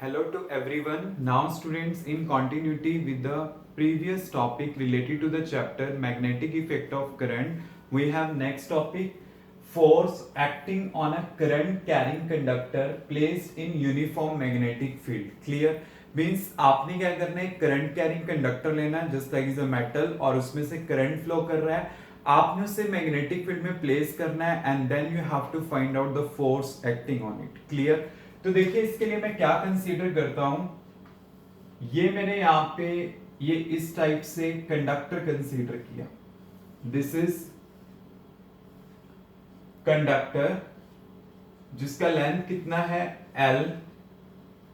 Hello to everyone. Now students, in continuity with the previous topic related to the chapter magnetic effect of current, we have next topic force acting on a current carrying conductor placed in uniform magnetic field. Clear? Means आपने क्या करना है, current carrying conductor लेना है just like is a metal और उसमें से current flow कर रहा है, आपने उसे मैग्नेटिक फील्ड में प्लेस करना है and then you have to find out the force acting on it. Clear? तो देखिए इसके लिए मैं क्या कंसीडर करता हूं, ये मैंने यहां पे ये इस टाइप से कंडक्टर कंसीडर किया. दिस इज कंडक्टर जिसका लेंथ कितना है L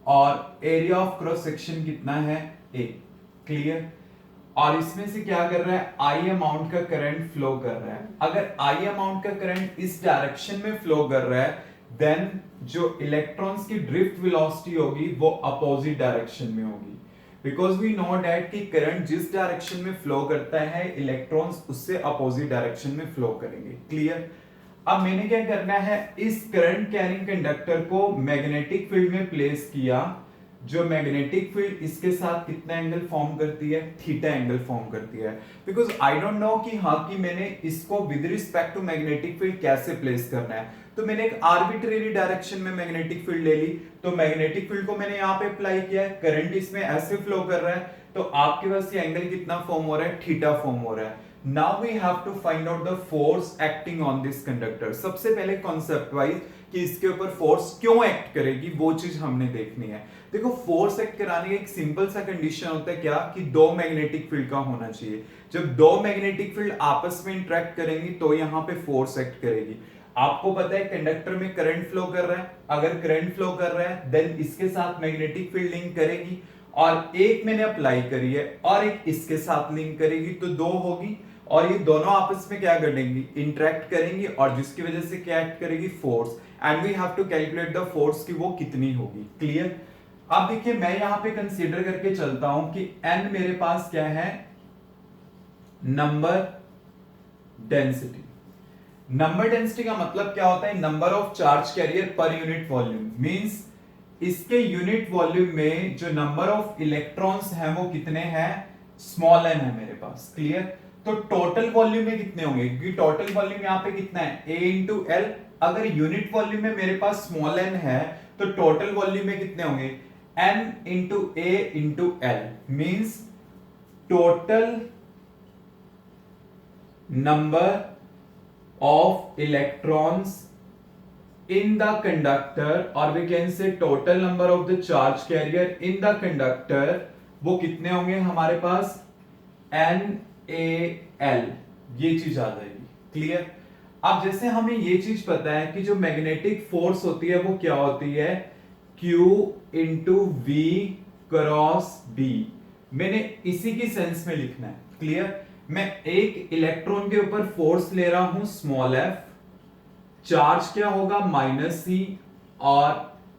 और एरिया ऑफ क्रॉस सेक्शन कितना है A. क्लियर? और इसमें से क्या कर रहा है, I अमाउंट का करंट फ्लो कर रहा है. अगर I अमाउंट का करंट इस डायरेक्शन में फ्लो कर रहा है देन जो इलेक्ट्रॉन्स की ड्रिफ्ट वेलोसिटी होगी वो अपोजिट डायरेक्शन में होगी, बिकॉज वी नो दैट कि करंट जिस डायरेक्शन में फ्लो करता है इलेक्ट्रॉन्स उससे अपोजिट डायरेक्शन में फ्लो करेंगे. क्लियर? अब मैंने क्या करना है, इस करंट कैरिंग कंडक्टर को मैग्नेटिक फील्ड में प्लेस किया. जो मैग्नेटिक फील्ड इसके साथ कितना एंगल फॉर्म करती है, थीटा एंगल फॉर्म करती है. बिकॉज आई डोंट नो कि हाँ कि मैंने इसको with respect to magnetic field कैसे प्लेस करना है, तो मैंने एक आर्बिट्रेरी डायरेक्शन में मैग्नेटिक फील्ड ले ली. तो मैग्नेटिक फील्ड को मैंने यहाँ पे अप्लाई किया है, करंट इसमें ऐसे फ्लो कर रहा है तो आपके पास ये एंगल कितना फॉर्म हो रहा है, थीटा फॉर्म हो रहा है. Now we have to find out the force acting on this conductor. सबसे पहले कॉन्सेप्ट वाइज कि इसके ऊपर फोर्स क्यों एक्ट करेगी वो चीज हमने देखनी है. देखो फोर्स एक्ट कराने का एक सिंपल सा कंडीशन होता है क्या, कि दो मैग्नेटिक फील्ड का होना चाहिए. जब दो मैग्नेटिक फील्ड आपस में इंटरेक्ट करेंगी तो यहाँ पे फोर्स एक्ट करेगी. आपको पता है कंडक्टर में करंट फ्लो कर रहा है, अगर करंट फ्लो कर रहा है देन इसके साथ मैग्नेटिक फील्ड लिंक करेगी और एक मैंने अप्लाई करी है और एक इसके साथ लिंक करेगी तो दो होगी और ये दोनों आपस में क्या करेंगी, इंटरेक्ट करेंगी और जिसकी वजह से क्या एक्ट करेगी, force. And we have to calculate the force की वो कितनी होगी. क्लियर? अब देखिए मैं यहां पे कंसीडर करके चलता हूं कि n मेरे पास क्या है, नंबर डेंसिटी. नंबर डेंसिटी का मतलब क्या होता है, number of charge carrier per unit volume. Means इसके यूनिट वॉल्यूम में जो नंबर ऑफ इलेक्ट्रॉन्स हैं वो कितने हैं, स्मॉल n है मेरे पास. क्लियर? तो टोटल वॉल्यूम में कितने होंगे, क्योंकि टोटल वॉल्यूम यहां पे कितना है, A इंटू एल. अगर यूनिट वॉल्यूम में मेरे पास स्मॉल n है तो टोटल वॉल्यूम में कितने होंगे, n into A into L. Means total number of electrons in the conductor or we can say total number of the charge carrier in the conductor वो कितने होंगे हमारे पास, NaL. ये चीज आ जाएगी. क्लियर? अब जैसे हमें ये चीज पता है कि जो मैग्नेटिक फोर्स होती है वो क्या होती है, Q into V cross B. मैंने इसी की सेंस में लिखना है. क्लियर? मैं एक इलेक्ट्रॉन के ऊपर फोर्स ले रहा हूं स्मॉल f, चार्ज क्या होगा -c और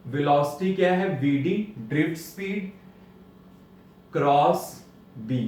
वेलोसिटी क्या है vd, drift speed cross b.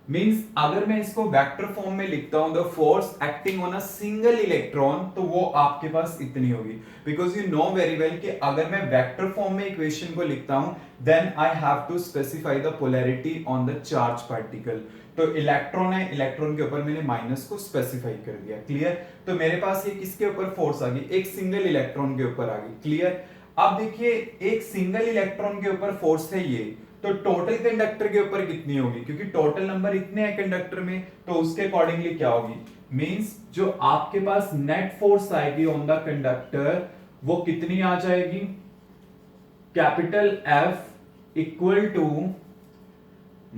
Means अगर मैं इसको वेक्टर फॉर्म में लिखता हूं, the force acting on a single electron, तो वो आपके पास इतनी होगी. Because you know very well कि अगर मैं वेक्टर फॉर्म में इक्वेशन को लिखता हूं then I have to specify the polarity on the charge particle. तो इलेक्ट्रॉन है, इलेक्ट्रॉन के ऊपर मैंने माइनस को स्पेसिफाई कर दिया. क्लियर? तो मेरे पास ये किसके ऊपर फोर्स आ गई, एक सिंगल इलेक्ट्रॉन के ऊपर आ गई. क्लियर? अब देखिए एक सिंगल इलेक्ट्रॉन के ऊपर फोर्स है ये, तो टोटल कंडक्टर के ऊपर कितनी होगी, क्योंकि टोटल नंबर इतने हैं कंडक्टर में तो उसके अकॉर्डिंगली क्या होगी. मींस जो आपके पास नेट फोर्स आएगी ऑन द कंडक्टर वो कितनी आ जाएगी, capital F equal to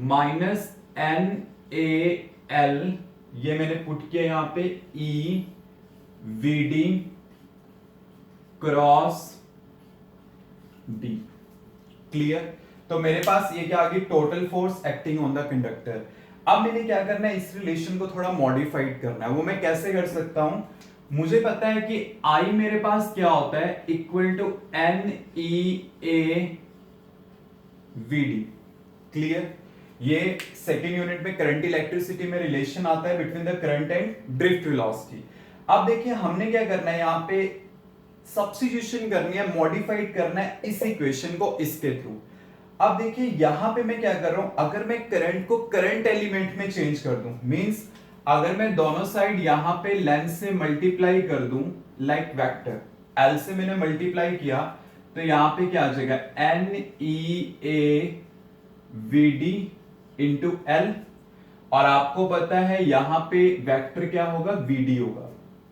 minus NaL. ये मैंने पुट किया यहां पे E VD cross D. Clear? तो मेरे पास ये क्या आ गई, total force acting on the conductor. अब मैंने क्या करना है, इस रिलेशन को थोड़ा मॉडिफाइड करना है. वो मैं कैसे कर सकता हूं, मुझे पता है कि I मेरे पास क्या होता है, इक्वल टू NEA VD. क्लियर? ये सेकेंड यूनिट में करंट इलेक्ट्रिसिटी में रिलेशन आता है between the current and drift velocity. अब देखिए हमने क्या करना है, यहां पे सब्स्टिट्यूशन करनी है, मॉडिफाइड करना है इस इक्वेशन को इसके थ्रू. अब देखिए यहां पे मैं क्या कर रहा हूं, अगर मैं करंट को करंट एलिमेंट में चेंज कर दूं, मींस अगर मैं दोनों साइड यहां पे लेंथ से मल्टीप्लाई कर दूं, लाइक वेक्टर एल से मैंने मल्टीप्लाई किया, तो यहां पे क्या आ जाएगा N E A V D into L, और आपको पता है यहां पे वेक्टर क्या होगा, वीडी होगा।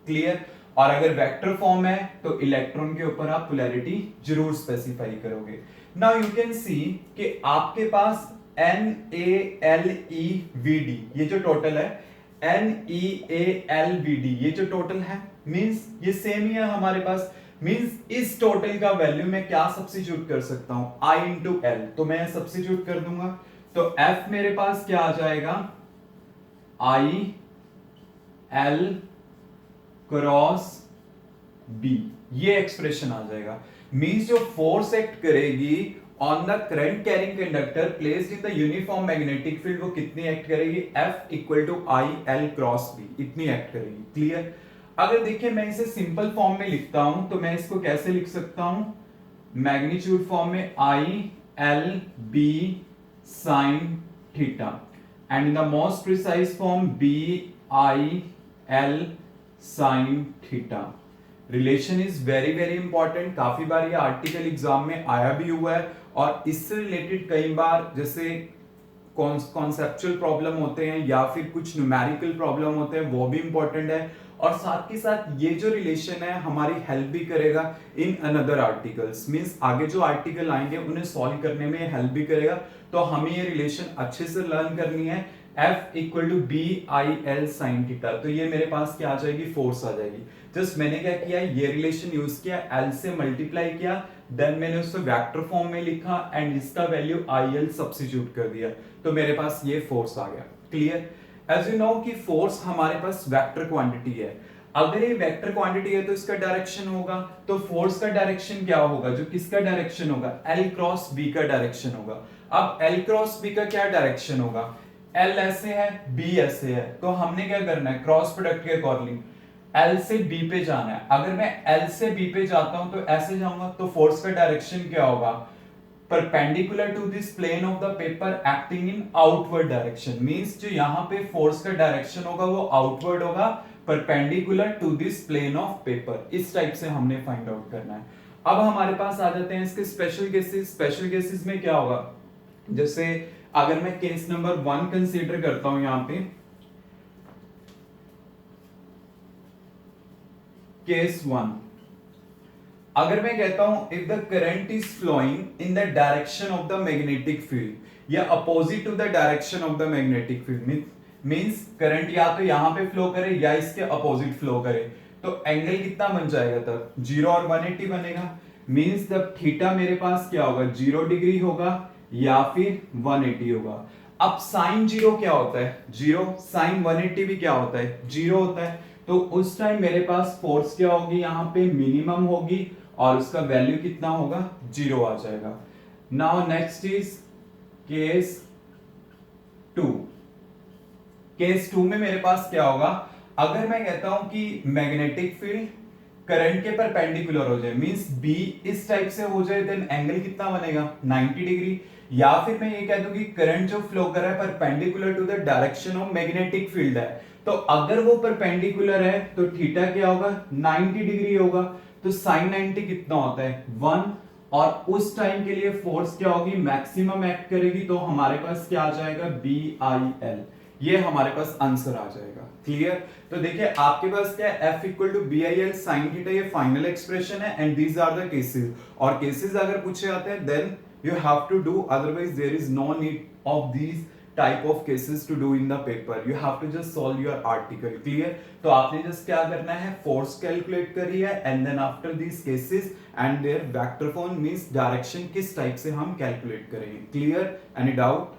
क्लियर। और अगर वेक्टर फॉर्म है तो इलेक्ट्रॉन के ऊपर आप पोलैरिटी जरूर स्पेसिफाई करोगे। नाउ यू कैन सी कि आपके पास N A L E V D, ये जो टोटल है N E A L V D, ये जो टोटल है मींस ये सेम ही है हमारे पास। मींस इस टोटल का वैल्यू मैं क्या सब्स्टिट्यूट कर सकता हूं, आई इंटू एल, तो मैं सब्स्टिट्यूट कर दूंगा, तो एफ मेरे पास क्या आ जाएगा, आई एल क्रॉस बी, ये एक्सप्रेशन आ जाएगा। मींस जो फोर्स एक्ट करेगी on the current carrying conductor placed in the uniform magnetic field, वो कितनी एक्ट करेगी, F equal to I L cross B, इतनी एक्ट करेगी। क्लियर। अगर देखिए मैं इसे सिंपल फॉर्म में लिखता हूं तो मैं इसको कैसे लिख सकता हूं, मैग्नीट्यूड फॉर्म में I L B sine theta, and in the most precise form B I L sine theta. Relation is very very important, काफी बार ये आर्टिकल एग्जाम में आया भी हुआ है, और इससे रिलेटेड कई बार जैसे कॉन्सेप्चुअल प्रॉब्लम होते हैं या फिर कुछ न्यूमेरिकल प्रॉब्लम होते हैं, वो भी इंपॉर्टेंट है। और साथ के साथ ये जो रिलेशन है हमारी हेल्प भी करेगा इन अनदर आर्टिकल्स, मींस आगे जो आर्टिकल आएंगे उन्हें सॉल्व करने में हेल्प भी करेगा। तो हमें ये रिलेशन अच्छे से लर्न करनी है, F equal to B I L sine theta, तो ये मेरे पास क्या आ जाएगी, फोर्स आ जाएगी। जस्ट मैंने क्या किया, ये रिलेशन यूज किया, L से मल्टीप्लाई किया, देन मैंने उसको वेक्टर फॉर्म में लिखा एंड इसका वैल्यू आई एल सब्स्टिट्यूट कर दिया, तो मेरे पास ये फोर्स आ गया। क्लियर। एज यू नो कि फोर्स हमारे पास वेक्टर क्वांटिटी है, अगर ये वेक्टर क्वांटिटी है तो इसका डायरेक्शन होगा, तो फोर्स का डायरेक्शन क्या होगा, जो किसका डायरेक्शन होगा, L क्रॉस B का डायरेक्शन होगा। अब L क्रॉस B का क्या डायरेक्शन होगा, L ऐसे है B ऐसे है, तो हमने क्या करना है, क्रॉस प्रोडक्ट के अकॉर्डिंग L से B पे जाना है। अगर मैं L से B पे जाता हूं तो ऐसे जाऊंगा, तो फोर्स का डायरेक्शन क्या होगा, perpendicular to this plane of the paper acting in outward direction, means जो यहाँ पे फोर्स का डायरेक्शन होगा वो आउटवर्ड होगा, perpendicular to this plane of paper, इस टाइप से हमने फाइंड आउट करना है। अब हमारे पास आ जाते हैं इसके स्पेशल केसेस। स्पेशल केसेस में क्या होगा, जैसे अगर मैं केस नंबर 1 कंसीडर करता हूं, यहां पे केस 1, अगर मैं कहता हूं if the current is flowing in the direction of the magnetic field या opposite to the direction of the magnetic field, means current या तो यहां पे फ्लो करे या इसके अपोजिट फ्लो करे, तो एंगल कितना बन जाएगा, तब 0 और 180 बनेगा। मींस तब थीटा मेरे पास क्या होगा, 0 डिग्री होगा या फिर 180 होगा। अब साइन 0 क्या होता है, 0, साइन 180 भी क्या होता है, 0 होता है, तो उस टाइम मेरे पास फोर्स क्या होगी, यहां पे मिनिमम होगी और उसका वैल्यू कितना होगा, 0 आ जाएगा। Now next is case 2। Case 2 में मेरे पास क्या होगा, अगर मैं कहता हूं कि मैग्नेटिक फील्ड करंट के परपेंडिकुलर हो जाए, मींस B इस टाइप से हो जाए, देन एंगल कितना बनेगा, 90 डिग्री। या फिर मैं ये कह दूं कि करंट जो फ्लो कर रहा है perpendicular to the direction of magnetic field है, तो अगर वो परपेंडिकुलर है तो थीटा क्या होगा, 90 डिग्री होगा, तो साइन 90 कितना होता है, 1, और उस टाइम के लिए फोर्स क्या होगी, मैक्सिमम एक्ट करेगी, तो हमारे पास क्या आ जाएगा, BIL, ये हमारे पास आंसर आ जाएगा। क्लियर। तो देखिए आपके पास क्या है, F equal to BIL sine theta, ये फाइनल एक्सप्रेशन है and these are the cases, और केसेस अगर पूछे आते हैं then you have to do, otherwise there is no need of these type of cases to do in the paper, you have to just solve your article। clear। तो आपने just क्या करना है, force calculate करी है and then after these cases and their vector form means direction किस type से हम calculate करेंगे। clear। any doubt?